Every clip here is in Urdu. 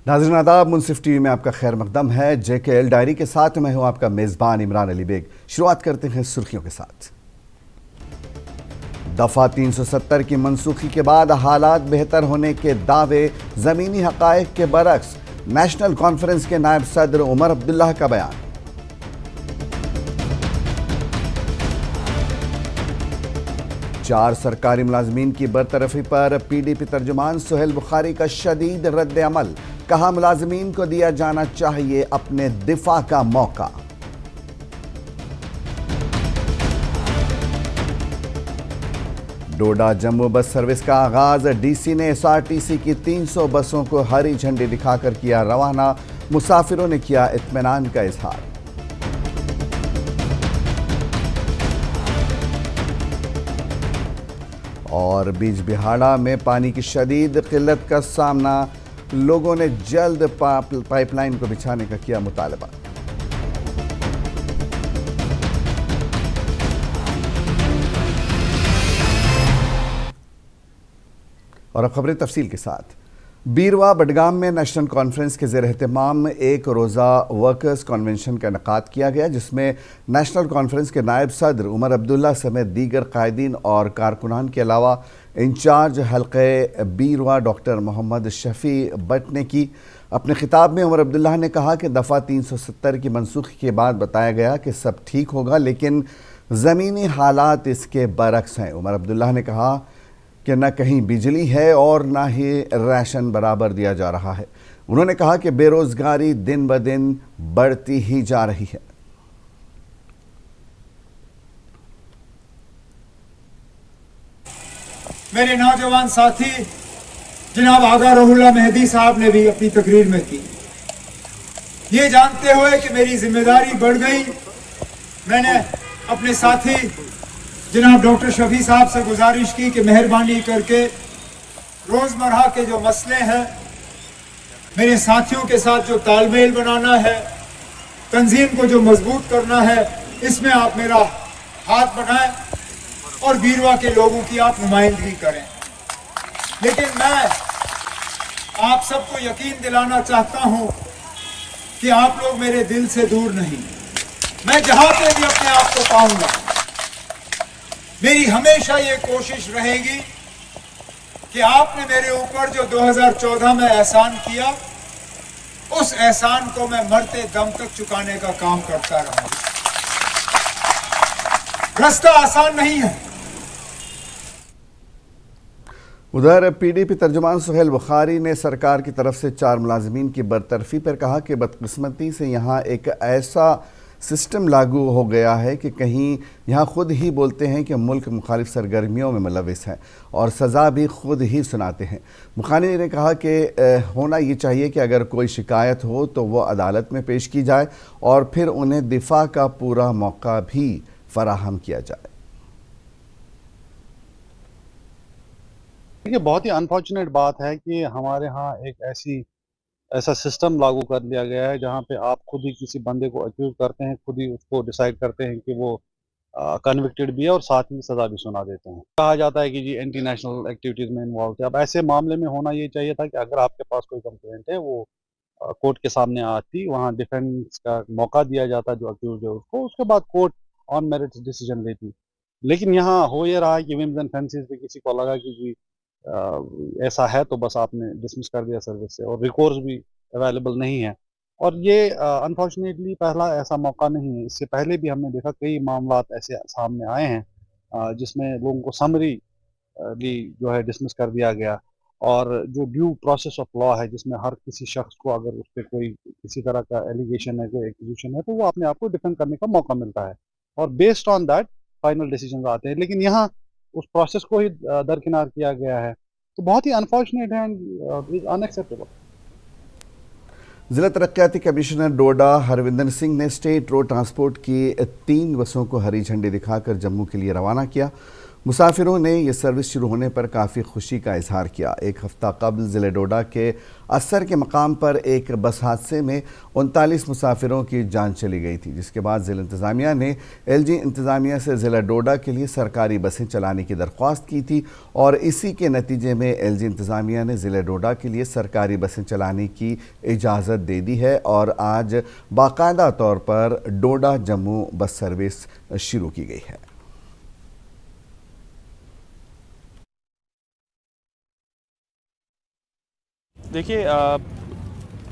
ناظرین آداب، منصف ٹی وی میں آپ کا خیر مقدم ہے۔ JKL ڈائری کے ساتھ میں ہوں آپ کا میزبان عمران علی بیگ۔ شروعات کرتے ہیں سرخیوں کے ساتھ۔ دفعہ 370 کی منسوخی کے بعد حالات بہتر ہونے کے دعوے، زمینی حقائق کے برعکس نیشنل کانفرنس کے نائب صدر عمر عبداللہ کا بیان۔ چار سرکاری ملازمین کی برطرفی پر PDP ترجمان سہیل بخاری کا شدید رد عمل، کہا ملازمین کو دیا جانا چاہیے اپنے دفاع کا موقع۔ ڈوڈا جموں بس سروس کا آغاز، DC نے SRTC کی 300 بسوں کو ہری جھنڈی دکھا کر کیا روانہ، مسافروں نے کیا اطمینان کا اظہار۔ اور بیج بہاڑا میں پانی کی شدید قلت کا سامنا، لوگوں نے جلد پائپ لائن کو بچھانے کا کیا مطالبہ۔ اور اب خبریں تفصیل کے ساتھ۔ بیروا بڈگام میں نیشنل کانفرنس کے زیر اہتمام ایک روزہ ورکرز کنونشن کا انعقاد کیا گیا، جس میں نیشنل کانفرنس کے نائب صدر عمر عبداللہ سمیت دیگر قائدین اور کارکنان کے علاوہ انچارج حلقہ بیروا ڈاکٹر محمد شفیع بٹ نے کی۔ اپنے خطاب میں عمر عبداللہ نے کہا کہ دفعہ 370 کی منسوخی کے بعد بتایا گیا کہ سب ٹھیک ہوگا، لیکن زمینی حالات اس کے برعکس ہیں۔ عمر عبداللہ نے کہا کہ نہ کہیں بجلی ہے اور نہ ہی ریشن برابر دیا جا رہا ہے۔ انہوں نے کہا کہ بے روزگاری دن بدن بڑھتی ہی جا رہی ہے۔ میرے نوجوان ساتھی جناب آغا روح اللہ مہدی صاحب نے بھی اپنی تقریر میں کی، یہ جانتے ہوئے کہ میری ذمہ داری بڑھ گئی، میں نے اپنے ساتھی جناب ڈاکٹر شفیع صاحب سے گزارش کی کہ مہربانی کر کے روزمرہ کے جو مسئلے ہیں، میرے ساتھیوں کے ساتھ جو تال میل بنانا ہے، تنظیم کو جو مضبوط کرنا ہے، اس میں آپ میرا ہاتھ بڑھائیں اور بیروا کے لوگوں کی آپ نمائندگی کریں۔ لیکن میں آپ سب کو یقین دلانا چاہتا ہوں کہ آپ لوگ میرے دل سے دور نہیں، میں جہاں پہ بھی اپنے آپ کو پاؤں گا، میری ہمیشہ یہ کوشش رہے گی کہ آپ نے میرے اوپر جو 2014 میں احسان کیا، اس احسان کو میں مرتے دم تک چکانے کا کام کرتا رہوں گا۔ راستہ آسان نہیں ہے۔ ادھر PDP ترجمان سہیل بخاری نے سرکار کی طرف سے 4 ملازمین کی برطرفی پر کہا کہ بدقسمتی سے یہاں ایک ایسا سسٹم لاگو ہو گیا ہے کہ کہیں یہاں خود ہی بولتے ہیں کہ ملک مخالف سرگرمیوں میں ملوث ہے اور سزا بھی خود ہی سناتے ہیں۔ بخاری نے کہا کہ ہونا یہ چاہیے کہ اگر کوئی شکایت ہو تو وہ عدالت میں پیش کی جائے اور پھر انہیں دفاع کا پورا موقع بھی فراہم کیا جائے۔ یہ بہت ہی انفارچونیٹ بات ہے کہ ہمارے ہاں ایک ایسا سسٹم لاگو کر دیا گیا ہے جہاں پہ آپ خود ہی کسی بندے کو اکیوز کرتے ہیں، خود ہی اس کو ڈیسائیڈ کرتے ہیں کہ وہ کنوکٹڈ بھی ہے اور ساتھ ہی سزا بھی سنا دیتے ہیں۔ کہا جاتا ہے کہ جی اینٹی نیشنل ایکٹیویٹیز میں انوالو تھے۔ اب ایسے معاملے میں ہونا یہ چاہیے تھا کہ اگر آپ کے پاس کوئی کمپلینٹ ہے وہ کورٹ کے سامنے آتی، وہاں ڈیفینس کا موقع دیا جاتا جو اکیوز ہے اس کے بعد کورٹ آن میرٹس ڈیسیجن لیتی۔ لیکن یہاں ہو یہ رہا ہے کہ ومز اینڈ فینسیز پہ کسی کو لگا کہ جی ایسا ہے تو بس آپ نے ڈسمس کر دیا سروس سے، اور ریکورس بھی اویلیبل نہیں ہے۔ اور یہ انفارچونیٹلی پہلا ایسا موقع نہیں ہے، اس سے پہلے بھی ہم نے دیکھا کئی معاملات ایسے سامنے آئے ہیں جس میں لوگوں کو سمری جو ہے ڈسمس کر دیا گیا، اور جو ڈیو پروسیس آف لا ہے جس میں ہر کسی شخص کو اگر اس پہ کوئی کسی طرح کا ایلیگیشن ہے، کوئی ایکوزیشن ہے، تو وہ اپنے آپ کو ڈیفینڈ کرنے کا موقع ملتا ہے اور based on that final decisions آتے ہیں۔ لیکن یہاں اس پروسیس کو ہی درکنار کیا گیا ہے، تو بہت ہی انفارچونیٹ ہے، ان ایکسیپٹیبل۔ ضلع ترقیاتی کمشنر ڈوڈا ہروندر سنگھ نے اسٹیٹ روڈ ٹرانسپورٹ کی 3 بسوں کو ہری جھنڈی دکھا کر جموں کے لیے روانہ کیا۔ مسافروں نے یہ سروس شروع ہونے پر کافی خوشی کا اظہار کیا۔ ایک ہفتہ قبل ضلع ڈوڈا کے اثر کے مقام پر ایک بس حادثے میں 39 مسافروں کی جان چلی گئی تھی، جس کے بعد ضلع انتظامیہ نے LG انتظامیہ سے ضلع ڈوڈا کے لیے سرکاری بسیں چلانے کی درخواست کی تھی، اور اسی کے نتیجے میں LG انتظامیہ نے ضلع ڈوڈا کے لیے سرکاری بسیں چلانے کی اجازت دے دی ہے، اور آج باقاعدہ طور پر ڈوڈا جموں بس سروس شروع کی گئی ہے۔ دیکھیے،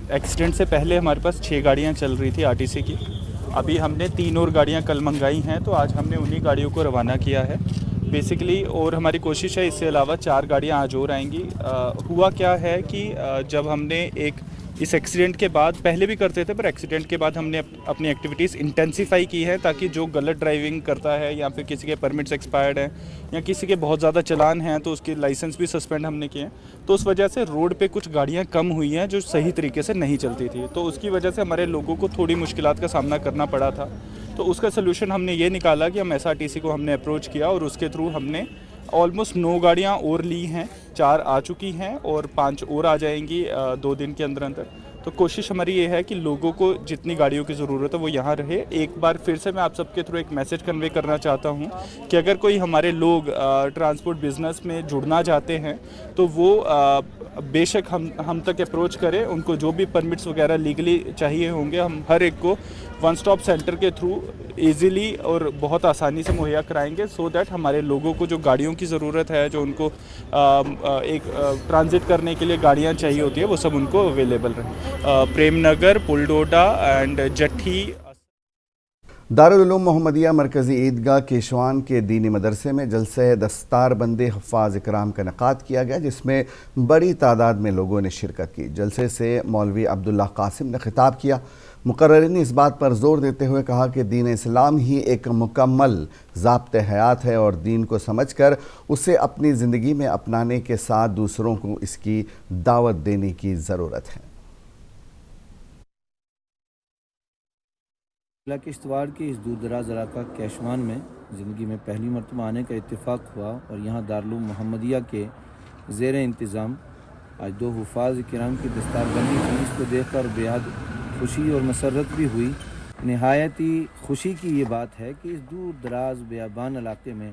ایکسیڈنٹ سے پہلے ہمارے پاس 6 گاڑیاں چل رہی تھی RTC کی۔ ابھی ہم نے 3 اور گاڑیاں کل منگائی ہیں، تو آج ہم نے انہی گاڑیوں کو روانہ کیا ہے بیسیکلی، اور ہماری کوشش ہے اس سے علاوہ 4 گاڑیاں آج اور آئیں گی۔ ہوا کیا ہے کہ جب ہم نے اس ایکسیڈنٹ کے بعد، پہلے بھی کرتے تھے پر ایکسیڈنٹ کے بعد ہم نے اپنی ایکٹیویٹیز انٹینسیفائی کی ہے، تاکہ جو غلط ڈرائیونگ کرتا ہے یا پھر کسی کے پرمٹس ایکسپائرڈ ہیں یا کسی کے بہت زیادہ چلان ہیں تو اس کے لائسنس بھی سسپینڈ ہم نے کیے ہیں، تو اس وجہ سے روڈ پہ کچھ گاڑیاں کم ہوئی ہیں جو صحیح طریقے سے نہیں چلتی تھی، تو اس کی وجہ سے ہمارے لوگوں کو تھوڑی مشکلات کا سامنا کرنا پڑا تھا۔ تو اس کا سلوشن ہم نے یہ نکالا کہ ہم SRTC کو ہم نے اپروچ کیا، اور اس کے تھرو ہم نے آلموسٹ 9 گاڑیاں اور لی ہیں، 4 آ چکی ہیں اور 5 اور آ جائیں گی 2 دن کے اندر۔ تو کوشش ہماری یہ ہے کہ لوگوں کو جتنی گاڑیوں کی ضرورت ہے وہ یہاں رہے۔ ایک بار پھر سے میں آپ سب کے تھرو ایک میسج کنوے کرنا چاہتا ہوں کہ اگر کوئی ہمارے لوگ ٹرانسپورٹ بزنس میں جڑنا چاہتے ہیں تو وہ بے شک ہم تک اپروچ کریں، ان کو جو بھی پرمٹس وغیرہ لیگلی چاہیے ہوں گے ہم ہر ایک کو ون سٹاپ سینٹر کے تھرو ایزیلی اور بہت آسانی سے مہیا کرائیں گے، سو دیٹ ہمارے لوگوں کو جو گاڑیوں کی ضرورت ہے، جو ان کو ایک ٹرانزٹ کرنے کے لیے گاڑیاں چاہیے ہوتی ہے، وہ سب ان کو اویلیبل رہیں۔ پریم نگر، پلڈوڈا اینڈ جٹھی۔ دارالعلوم محمدیہ مرکزی عیدگاہ کیشوان کے دینی مدرسے میں جلسہ دستار بند حفاظ اکرام کا انعقاد کیا گیا، جس میں بڑی تعداد میں لوگوں نے شرکت کی۔ جلسے سے مولوی عبداللہ قاسم نے خطاب کیا۔ مقررین نے اس بات پر زور دیتے ہوئے کہا کہ دین اسلام ہی ایک مکمل ضابط حیات ہے، اور دین کو سمجھ کر اسے اپنی زندگی میں اپنانے کے ساتھ دوسروں کو اس کی دعوت دینے کی ضرورت ہے۔ ضلع کشتواڑ کے اس دور دراز علاقہ کیشوان میں زندگی میں پہلی مرتبہ آنے کا اتفاق ہوا، اور یہاں دارالعلوم محمدیہ کے زیر انتظام آج 2 حفاظ کرام کی دستار بندی تھی۔ اس کو دیکھ کر بے حد خوشی اور مسرت بھی ہوئی۔ نہایت ہی خوشی کی یہ بات ہے کہ اس دور دراز بیابان علاقے میں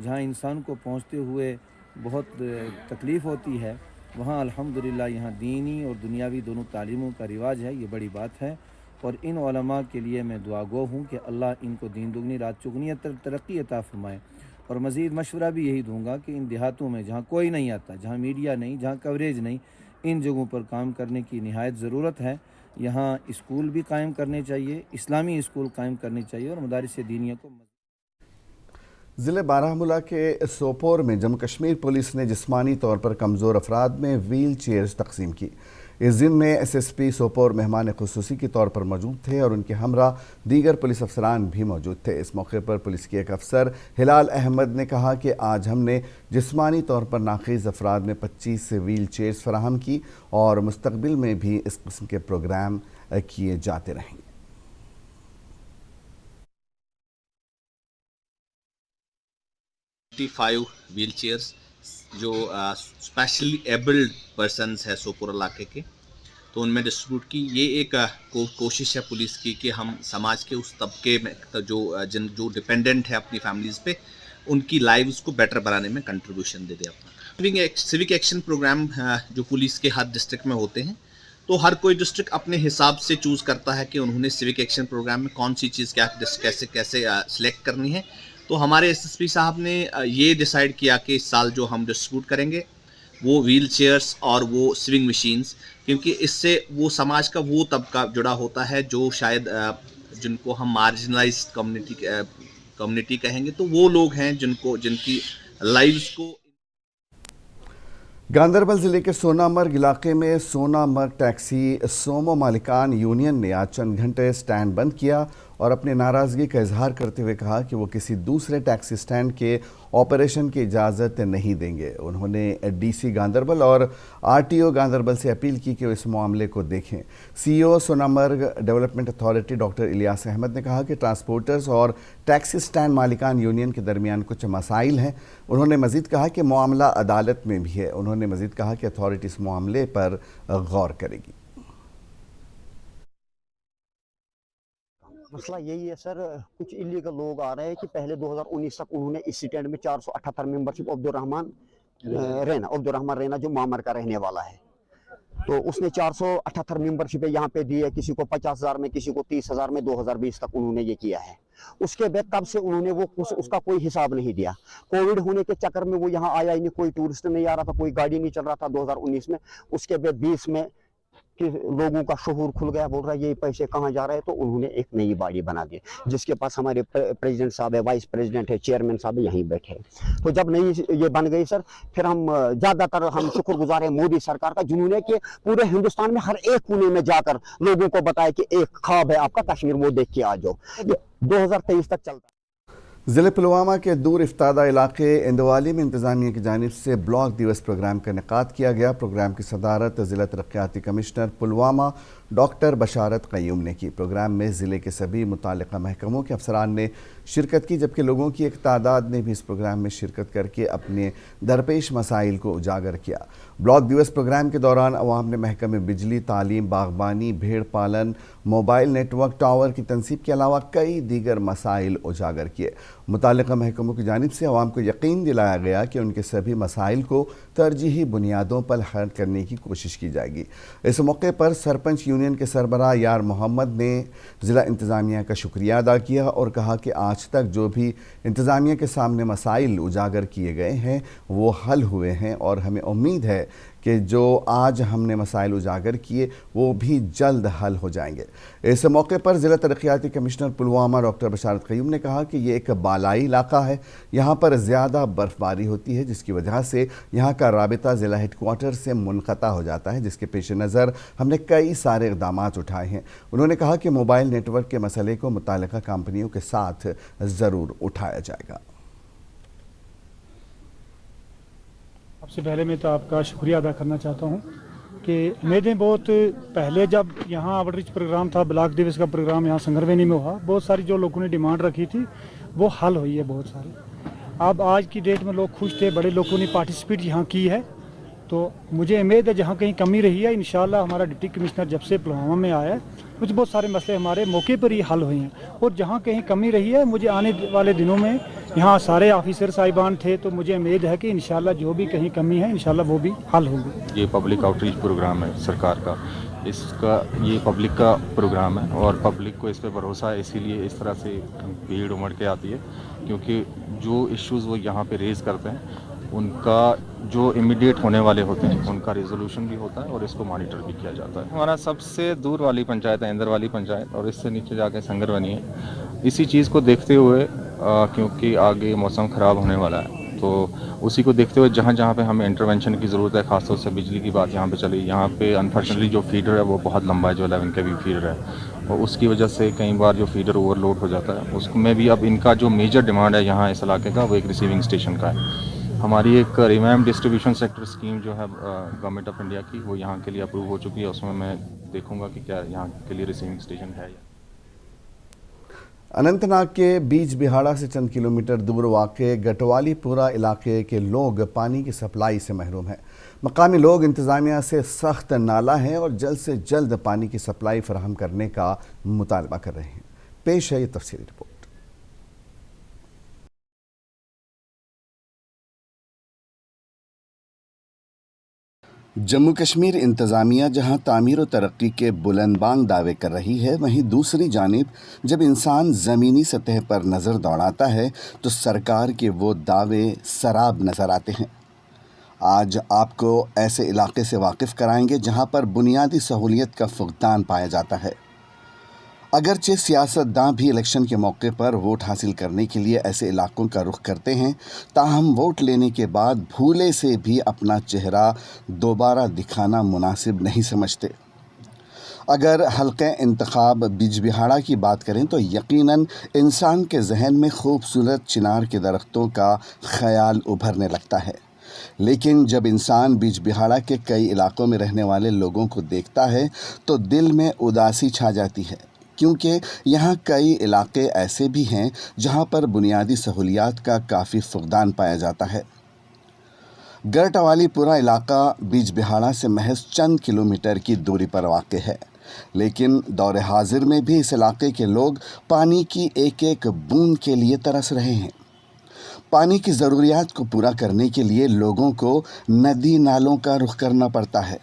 جہاں انسان کو پہنچتے ہوئے بہت تکلیف ہوتی ہے، وہاں الحمدللہ یہاں دینی اور دنیاوی دونوں تعلیموں کا رواج ہے، یہ بڑی بات ہے۔ اور ان علماء کے لیے میں دعا گو ہوں کہ اللہ ان کو دین دگنی رات چگنی ترقی عطا فرمائے، اور مزید مشورہ بھی یہی دوں گا کہ ان دیہاتوں میں جہاں کوئی نہیں آتا، جہاں میڈیا نہیں، جہاں کوریج نہیں، ان جگہوں پر کام کرنے کی نہایت ضرورت ہے۔ یہاں اسکول بھی قائم کرنے چاہیے، اسلامی اسکول قائم کرنے چاہیے، اور مدارس دینیہ کو ضلع بارہمولہ کے سوپور میں جموں کشمیر پولیس نے جسمانی طور پر کمزور افراد میں ویل چیئرز تقسیم کی۔ اس دن میں SSP سوپور مہمان خصوصی کے طور پر موجود تھے، اور ان کے ہمراہ دیگر پولیس افسران بھی موجود تھے۔ اس موقع پر پولیس کے ایک افسر ہلال احمد نے کہا کہ آج ہم نے جسمانی طور پر ناقص افراد میں 25 ویل چیئرز فراہم کی، اور مستقبل میں بھی اس قسم کے پروگرام کیے جاتے رہیں گے۔ 55 ویل چیئرز جو اسپیشلی ایبلڈ پرسنز ہے سوپور علاقے کے، تو ان میں ڈسٹریبیوٹ کی۔ یہ ایک کوشش ہے پولیس کی کہ ہم سماج کے اس طبقے میں جو ڈپینڈنٹ ہے اپنی فیملیز پہ، ان کی لائیوز کو بیٹر بنانے میں کنٹریبیوشن دے دے اپنا۔ سیوک ایکشن پروگرام جو پولیس کے ہر ڈسٹرکٹ میں ہوتے ہیں، تو ہر کوئی ڈسٹرکٹ اپنے حساب سے چوز کرتا ہے کہ انہوں نے سیوک ایکشن پروگرام میں کون سی چیز کیسے سلیکٹ کرنی ہے۔ تو ہمارے SSP صاحب نے یہ ڈیسائیڈ کیا کہ اس سال جو ہم ڈسٹریبیوٹ کریں گے وہ ویل چیئرز اور وہ سوئنگ مشینز، کیونکہ اس سے وہ سماج کا وہ طبقہ جڑا ہوتا ہے جو شاید جن کو ہم مارجنلائزڈ کمیونٹی کہیں گے، تو وہ لوگ ہیں جن کی لائیوز کو۔ گاندربل ضلع کے سونا مرگ علاقے میں سونا مرگ ٹیکسی سومو مالکان یونین نے آج چند گھنٹے سٹینڈ بند کیا اور اپنی ناراضگی کا اظہار کرتے ہوئے کہا کہ وہ کسی دوسرے ٹیکسی سٹینڈ کے آپریشن کی اجازت نہیں دیں گے۔ انہوں نے ڈی سی گاندربل اور RTO گاندربل سے اپیل کی کہ وہ اس معاملے کو دیکھیں۔ CEO Sonamarg development authority doctor Ilyas Ahmed نے کہا کہ ٹرانسپورٹرز اور ٹیکسی سٹینڈ مالکان یونین کے درمیان کچھ مسائل ہیں۔ انہوں نے مزید کہا کہ معاملہ عدالت میں بھی ہے۔ انہوں نے مزید کہا کہ اتھارٹی اس معاملے پر غور کرے گی۔ مسئلہ یہی ہے سر، کچھ انلیگل لوگ آ رہے ہیں کہ پہلے 2019 تک انہوں نے اس سٹینڈ میں 478 ممبرشپ عبدالرحمان رینا جو مامر کا رہنے والا ہے، تو اس نے 478 ممبرشپ یہاں پہ دی ہے، کسی کو 50,000 میں، کسی کو 30,000 میں، 2020 تک انہوں نے یہ کیا ہے۔ اس کے بعد تب سے انہوں نے اس کا کوئی حساب نہیں دیا۔ کووڈ ہونے کے چکر میں وہ یہاں آیا ہی نہیں، کوئی ٹورسٹ نہیں آ رہا تھا، کوئی گاڑی نہیں چل رہا تھا 2019 میں۔ اس کے بعد 20 میں کہ لوگوں کا شعور کھل گیا، بول رہا ہے یہ پیسے کہاں جا رہے ہیں، تو انہوں نے ایک نئی باڈی بنا دی جس کے پاس ہمارے پریزیڈنٹ صاحب ہے، وائس پریزیڈنٹ ہے، چیئرمین صاحب یہیں بیٹھے ہیں۔ تو جب نئی یہ بن گئی سر، پھر ہم زیادہ تر شکر گزار ہیں مودی سرکار کا، جنہوں نے کہ پورے ہندوستان میں ہر ایک کونے میں جا کر لوگوں کو بتایا کہ ایک خواب ہے آپ کا کشمیر، وہ دیکھ کے آ جاؤ۔ 2023 تک چلتا ہے۔ ضلع پلوامہ کے دور افتادہ علاقے اندوالی میں انتظامیہ کی جانب سے بلاک دیوس پروگرام کا انعقاد کیا گیا۔ پروگرام کی صدارت ضلع ترقیاتی کمشنر پلوامہ ڈاکٹر بشارت قیوم نے کی۔ پروگرام میں ضلع کے سبھی متعلقہ محکموں کے افسران نے شرکت کی، جبکہ لوگوں کی ایک تعداد نے بھی اس پروگرام میں شرکت کر کے اپنے درپیش مسائل کو اجاگر کیا۔ بلاک دیوس پروگرام کے دوران عوام نے محکمہ بجلی، تعلیم، باغبانی، بھیڑ پالن، موبائل نیٹ ورک ٹاور کی تنصیب کے علاوہ کئی دیگر مسائل اجاگر کیے۔ متعلقہ محکموں کی جانب سے عوام کو یقین دلایا گیا کہ ان کے سبھی مسائل کو ترجیحی بنیادوں پر حل کرنے کی کوشش کی جائے گی۔ اس موقع پر سرپنچ یونین کے سربراہ یار محمد نے ضلع انتظامیہ کا شکریہ ادا کیا اور کہا کہ آج تک جو بھی انتظامیہ کے سامنے مسائل اجاگر کیے گئے ہیں وہ حل ہوئے ہیں، اور ہمیں امید ہے کہ جو آج ہم نے مسائل اجاگر کیے وہ بھی جلد حل ہو جائیں گے۔ اس موقع پر ضلع ترقیاتی کمشنر پلوامہ ڈاکٹر بشارت قیوم نے کہا کہ یہ ایک بالائی علاقہ ہے، یہاں پر زیادہ برف باری ہوتی ہے، جس کی وجہ سے یہاں کا رابطہ ضلع ہیڈ کوارٹر سے منقطع ہو جاتا ہے، جس کے پیش نظر ہم نے کئی سارے اقدامات اٹھائے ہیں۔ انہوں نے کہا کہ موبائل نیٹ ورک کے مسئلے کو متعلقہ کمپنیوں کے ساتھ ضرور اٹھایا جائے گا۔ سب سے پہلے میں تو آپ کا شکریہ ادا کرنا چاہتا ہوں کہ امیدیں بہت پہلے جب یہاں آؤٹ ریچ پروگرام تھا، بلاک دیوس کا پروگرام یہاں سنگروینی میں ہوا، بہت ساری جو لوگوں نے ڈیمانڈ رکھی تھی وہ حل ہوئی ہے بہت ساری۔ اب آج کی ڈیٹ میں لوگ خوش تھے، بڑے لوگوں نے پارٹیسپیٹ یہاں کی ہے، تو مجھے امید ہے جہاں کہیں کمی رہی ہے انشاءاللہ ہمارا ڈپٹی کمشنر جب سے پلوامہ میں آیا ہے کچھ بہت سارے مسئلے ہمارے موقع پر ہی حل ہوئے ہیں، اور جہاں کہیں کمی رہی ہے مجھے آنے والے دنوں میں یہاں سارے آفیسر صاحبان تھے، تو مجھے امید ہے کہ انشاءاللہ جو بھی کہیں کمی ہے انشاءاللہ وہ بھی حل ہوگی۔ یہ پبلک آؤٹ ریچ پروگرام ہے سرکار کا، اس کا یہ پبلک کا پروگرام ہے اور پبلک کو اس پہ بھروسہ ہے، اسی لیے اس طرح سے بھیڑ امڑ کے آتی ہے، کیونکہ جو ایشوز وہ یہاں پہ ریز کرتے ہیں ان کا جو امیڈیٹ ہونے والے ہوتے ہیں ان کا ریزولوشن بھی ہوتا ہے اور اس کو مانیٹر بھی کیا جاتا ہے۔ ہمارا سب سے دور والی پنچایت ہے اندر والی پنچایت، اور اس سے نیچے جا کے سنگروینی ہے۔ اسی چیز کو دیکھتے ہوئے کیونکہ آگے موسم خراب ہونے والا ہے، تو اسی کو دیکھتے ہوئے جہاں جہاں پہ ہمیں انٹرونشن کی ضرورت ہے، خاص طور سے بجلی کی بات یہاں پہ چلی، یہاں پہ انفارچونیٹلی جو فیڈر ہے وہ بہت لمبا ہے، جو 11 کے بھی فیڈر ہے، اور اس کی وجہ سے کئی بار جو فیڈر اوور لوڈ ہو جاتا ہے۔ اس میں بھی اب ان کا جو میجر ڈیمانڈ ہے یہاں اس علاقے کا وہ ایک ریسیونگ اسٹیشن کا ہے۔ ہماری ایک ریویمپ ڈسٹریبیوشن سیکٹر اسکیم جو ہے گورنمنٹ آف انڈیا کی، وہ یہاں کے لیے اپروو ہو چکی ہے، اس میں دیکھوں گا کہ کیا یہاں کے لیے ریسیونگ اسٹیشن ہے۔ اننت ناگ کے بیج بہاڑا سے چند کلومیٹر دور واقع گٹوالی پورہ علاقے کے لوگ پانی کی سپلائی سے محروم ہیں۔ مقامی لوگ انتظامیہ سے سخت نالہ ہیں اور جلد سے جلد پانی کی سپلائی فراہم کرنے کا مطالبہ کر رہے ہیں۔ پیش ہے یہ تفصیلی رپورٹ۔ جموں کشمیر انتظامیہ جہاں تعمیر و ترقی کے بلند بانگ دعوے کر رہی ہے، وہیں دوسری جانب جب انسان زمینی سطح پر نظر دوڑاتا ہے تو سرکار کے وہ دعوے سراب نظر آتے ہیں۔ آج آپ کو ایسے علاقے سے واقف کرائیں گے جہاں پر بنیادی سہولیت کا فقدان پایا جاتا ہے۔ اگرچہ سیاستداں بھی الیکشن کے موقع پر ووٹ حاصل کرنے کے لیے ایسے علاقوں کا رخ کرتے ہیں، تاہم ووٹ لینے کے بعد بھولے سے بھی اپنا چہرہ دوبارہ دکھانا مناسب نہیں سمجھتے۔ اگر حلقہ انتخاب بیج بہاڑا کی بات کریں تو یقیناً انسان کے ذہن میں خوبصورت چنار کے درختوں کا خیال ابھرنے لگتا ہے، لیکن جب انسان بیج بہاڑا کے کئی علاقوں میں رہنے والے لوگوں کو دیکھتا ہے تو دل میں اداسی چھا جاتی ہے، کیونکہ یہاں کئی علاقے ایسے بھی ہیں جہاں پر بنیادی سہولیات کا کافی فقدان پایا جاتا ہے۔ گرٹوالی پورا علاقہ بیج بہاڑا سے محض چند کلومیٹر کی دوری پر واقع ہے، لیکن دور حاضر میں بھی اس علاقے کے لوگ پانی کی ایک ایک بوند کے لیے ترس رہے ہیں۔ پانی کی ضروریات کو پورا کرنے کے لیے لوگوں کو ندی نالوں کا رخ کرنا پڑتا ہے۔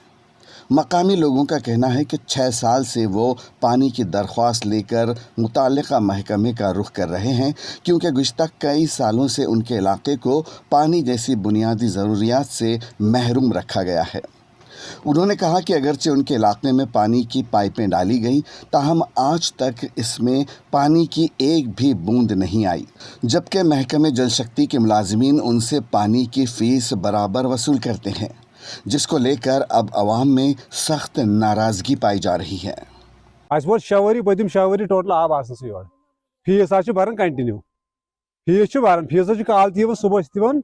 مقامی لوگوں کا کہنا ہے کہ 6 سال سے وہ پانی کی درخواست لے کر متعلقہ محکمے کا رخ کر رہے ہیں، کیونکہ گزشتہ کئی سالوں سے ان کے علاقے کو پانی جیسی بنیادی ضروریات سے محروم رکھا گیا ہے۔ انہوں نے کہا کہ اگرچہ ان کے علاقے میں پانی کی پائپیں ڈالی گئیں، تاہم آج تک اس میں پانی کی ایک بھی بوند نہیں آئی، جبکہ محکمہ جل شکتی کے ملازمین ان سے پانی کی فیس برابر وصول کرتے ہیں، جس کو لے کر اب عوام میں سخت ناراضگی پائی جا رہی ہے۔ اس ووت شوری پتم شوری ٹوٹل آب آسان سے یور فیس بران کنٹینیو فیس بران فیس کال تیون صبح تیون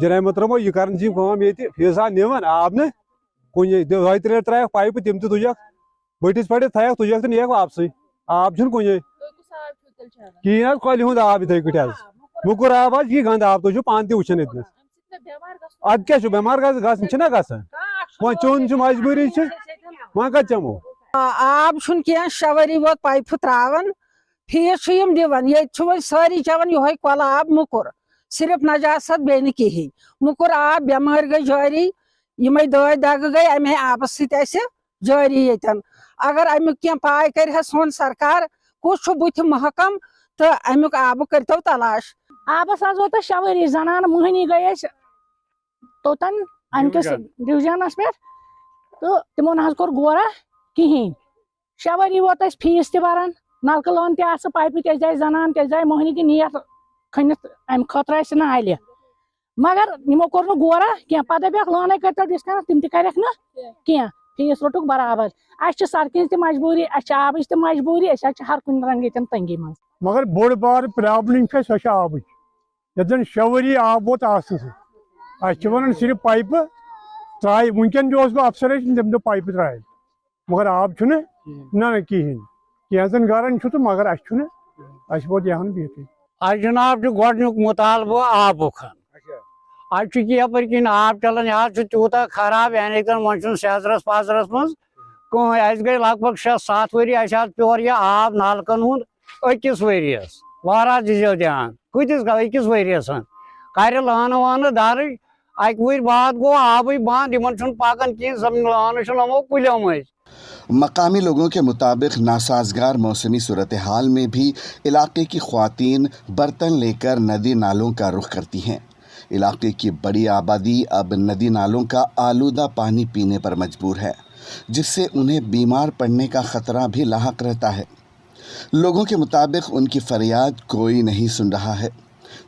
جناب محترمو یہ کران یہ فیس نوان آب نا کن دہ ترے ترائک پائپ تم تجک بٹس پڑھ تھک تجک تو نیک واپس آب کن کہین کل ہند آب اتھے کٹ مکر آب یہ گند آب تھی پان تہ وچان اتنس اد کیا بیمار گھنا گھان وہ چون مجبوری وہاں کت چمو آب کی شوری ووت پائپ تراون فیس دان یہ ساری چوان یہ کل آب مکر صرف نجاست بے کہین مکر آب بیمار گئی جاری یم دگ دگ گئی امے آب ست جاری یتن اگر امیک کی پائے کر سون سرکار کس بت محکم تو امیک آب کرتو تلاش آبس ووت شوری زنان مہنی گئی توتن امکس ڈویژنس پہ تو تمو نہ کور غورا کہین شوری ووت فیس تہ بران نلکہ لون تہ پائپہ تہ جائے زنان تہ جائے مہنی تہ نیت کھنت ام خطر نالہ مگر یمو کور غورا کی پتہ دپیک لونے کرتو ڈسکنس تم تہ کرک نا کی فیس روٹک برابر اس سڑکہ تہ مجبوری اس آبچ تہ مجبوری اس ہر کن رنگ یتن تنگی من مگر بوڑ بار پرابلم سو آب یتن شوری آب ووت اس ون صرف پائپ ترائے ونکن بہ افسر تم دو پائپ ترائے مگر آب نا کہین کینچن گرن تو مگر اس ووت یہ بہت آج جناب گۄڈنیُک مطالبہ آبُک آج یپر کن آب چلان یہ تیوتہ خراب یعنی ون سیزرس پازرس من کہیں اس گئی لگ بھگ 6-7 ؤری اس پیور یہ آب نالکن ہند أکِس ؤریس وارہ دیزیو دھیان کتس أکِس ؤریس کر لانہ وانہ درج اکہ ؤری بعد گو آبی بند ان پکان کہین لانہ یمو کلیو مز۔ مقامی لوگوں کے مطابق ناسازگار موسمی صورتحال میں بھی علاقے کی خواتین برتن لے کر ندی نالوں کا رخ کرتی ہیں۔ علاقے کی بڑی آبادی اب ندی نالوں کا آلودہ پانی پینے پر مجبور ہے، جس سے انہیں بیمار پڑنے کا خطرہ بھی لاحق رہتا ہے۔ لوگوں کے مطابق ان کی فریاد کوئی نہیں سن رہا ہے۔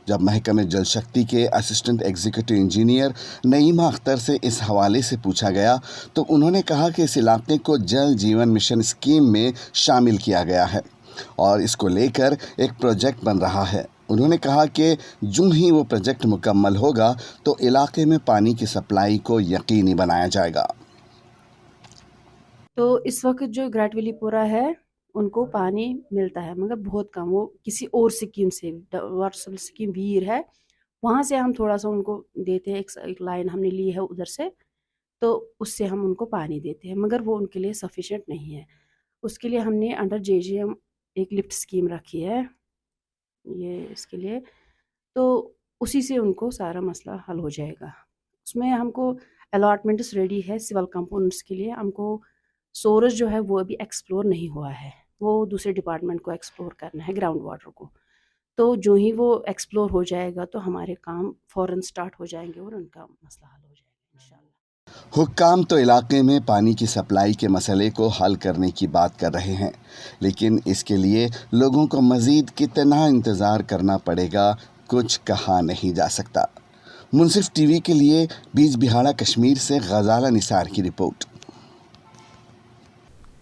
جب محکمہ جل شکتی کے assistant executive engineer Naima Akhtar سے اس حوالے سے پوچھا گیا تو انہوں نے کہا کہ اس علاقے کو جل جیون مشن اسکیم میں شامل کیا گیا ہے اور اس کو لے کر ایک پروجیکٹ بن رہا ہے۔ انہوں نے کہا کہ جو ہی وہ پروجیکٹ مکمل ہوگا تو علاقے میں پانی کی سپلائی کو یقینی بنایا جائے گا۔ تو اس وقت جو گراٹویلی پورا ہے ان کو پانی ملتا ہے مگر بہت کم، وہ کسی اور سکیم سے واٹر سکیم ویر ہے وہاں سے ہم تھوڑا سا ان کو دیتے ہیں، ایک لائن ہم نے لی ہے ادھر سے تو اس سے ہم ان کو پانی دیتے ہیں مگر وہ ان کے لیے سفیشینٹ نہیں ہے۔ اس کے لیے ہم نے انڈر JGM ایک لفٹ سکیم رکھی ہے یہ اس کے لیے، تو اسی سے ان کو سارا مسئلہ حل ہو جائے گا۔ اس میں ہم کو الاٹمنٹس ریڈی ہے سول کمپوننٹس کے لیے، ہم کو سورس جو ہے وہ ابھی ایکسپلور نہیں ہوا ہے، وہ دوسرے ڈپارٹمنٹ کو ایکسپلور کرنا ہے گراؤنڈ واٹر کو، تو جو ہی وہ ایکسپلور ہو جائے گا تو ہمارے کام فوراً سٹارٹ ہو جائیں گے اور ان کا مسئلہ حل ہو جائے گا انشاءاللہ۔ حکام تو علاقے میں پانی کی سپلائی کے مسئلے کو حل کرنے کی بات کر رہے ہیں، لیکن اس کے لیے لوگوں کو مزید کتنا انتظار کرنا پڑے گا کچھ کہا نہیں جا سکتا۔ منصف ٹی وی کے لیے بیج بہاڑا کشمیر سے غزالہ نثار کی رپورٹ۔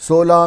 16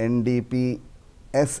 NDPS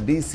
DC